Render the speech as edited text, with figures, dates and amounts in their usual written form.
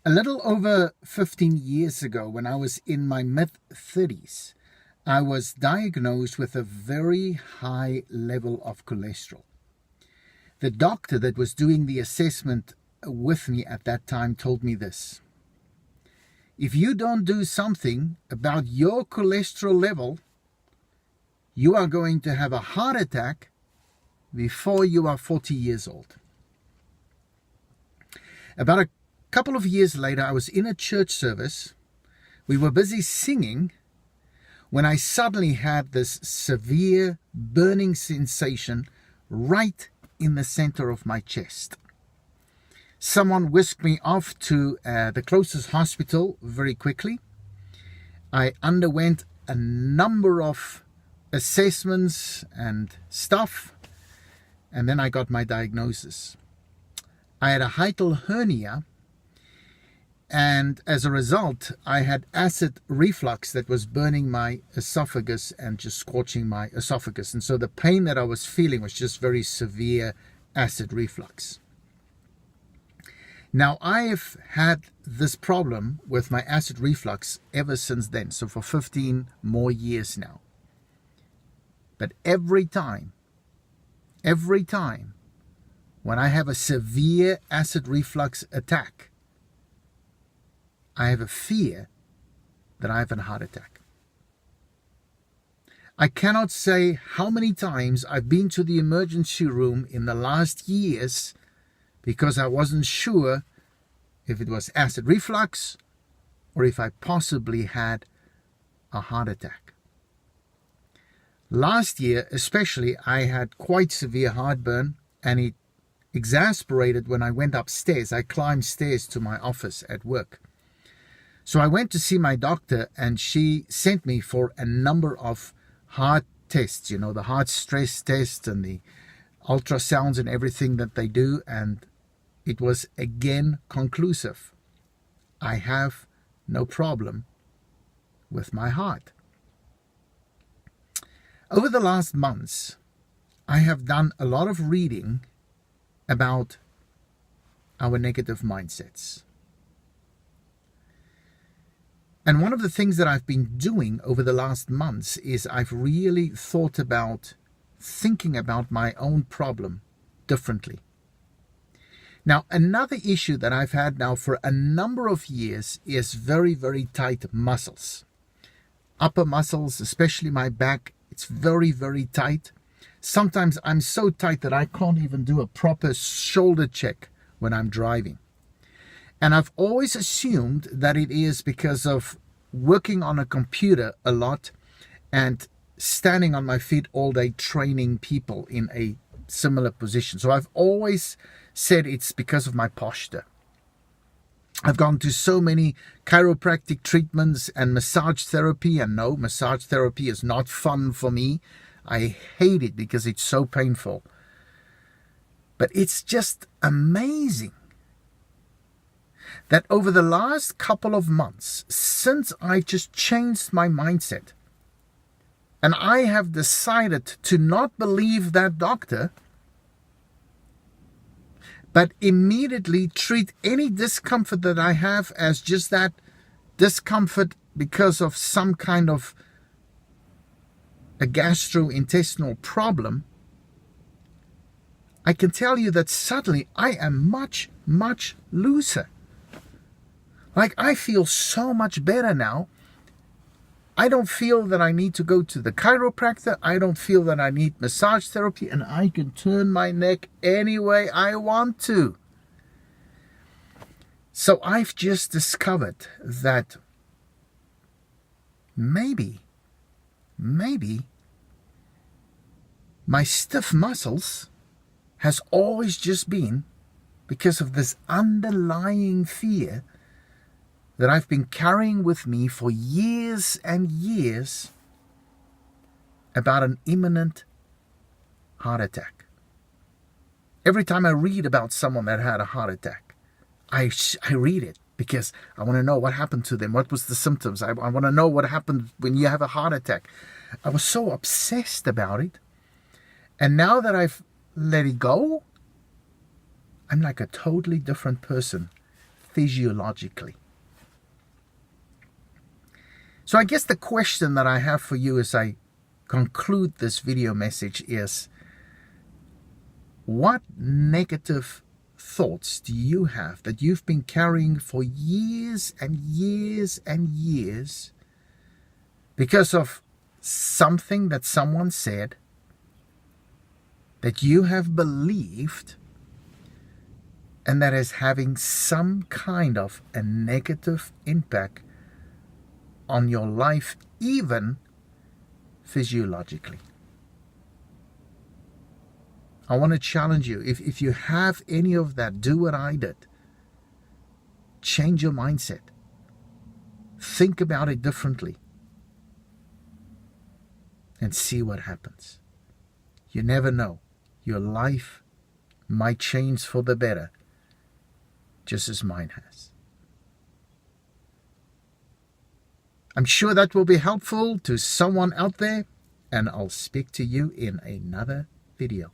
A little over 15 years ago, when I was in my mid-30s, I was diagnosed with a very high level of cholesterol. The doctor that was doing the assessment with me at that time told me this: if you don't do something about your cholesterol level, you are going to have a heart attack before you are 40 years old. About a couple of years later, I was in a church service. We were busy singing when I suddenly had this severe burning sensation right in the center of my chest. Someone whisked me off to the closest hospital very quickly. I underwent a number of assessments and stuff, and then I got my diagnosis. I had a hiatal hernia, and as a result, I had acid reflux that was burning my esophagus and just scorching my esophagus. And so the pain that I was feeling was just very severe acid reflux. Now, I have had this problem with my acid reflux ever since then, so for 15 more years now. But every time when I have a severe acid reflux attack, I have a fear that I have a heart attack. I cannot say how many times I've been to the emergency room in the last years because I wasn't sure if it was acid reflux or if I possibly had a heart attack. Last year especially, I had quite severe heartburn, and it exasperated when I went upstairs. I climbed stairs to my office at work. So I went to see my doctor, and she sent me for a number of heart tests, the heart stress test and the ultrasounds and everything that they do, and it was again conclusive. I have no problem with my heart. Over the last months, I have done a lot of reading about our negative mindsets. And one of the things that I've been doing over the last months is I've really thought about thinking about my own problem differently. Now, another issue that I've had now for a number of years is very, very tight muscles. Upper muscles, especially my back, it's very, very tight. Sometimes I'm so tight that I can't even do a proper shoulder check when I'm driving. And I've always assumed that it is because of working on a computer a lot and standing on my feet all day training people in a similar position. So I've always said it's because of my posture. I've gone to so many chiropractic treatments and massage therapy, and no, massage therapy is not fun for me. I hate it because it's so painful. But it's just amazing that over the last couple of months, since I just changed my mindset, and I have decided to not believe that doctor, but immediately treat any discomfort that I have as just that discomfort because of some kind of a gastrointestinal problem, I can tell you that suddenly I am much, much looser. Like, I feel so much better now. I don't feel that I need to go to the chiropractor. I don't feel that I need massage therapy, and I can turn my neck any way I want to. So I've just discovered that maybe my stiff muscles has always just been because of this underlying fear that I've been carrying with me for years and years about an imminent heart attack. Every time I read about someone that had a heart attack, I read it because I want to know what happened to them. What was the symptoms? I want to know what happened when you have a heart attack. I was so obsessed about it. And now that I've let it go, I'm like a totally different person physiologically. So I guess the question that I have for you as I conclude this video message is, what negative thoughts do you have that you've been carrying for years and years and years because of something that someone said that you have believed, and that is having some kind of a negative impact on your life, even physiologically? I want to challenge you. If you have any of that, do what I did. Change your mindset. Think about it differently. And see what happens. You never know. Your life might change for the better, just as mine has. I'm sure that will be helpful to someone out there, and I'll speak to you in another video.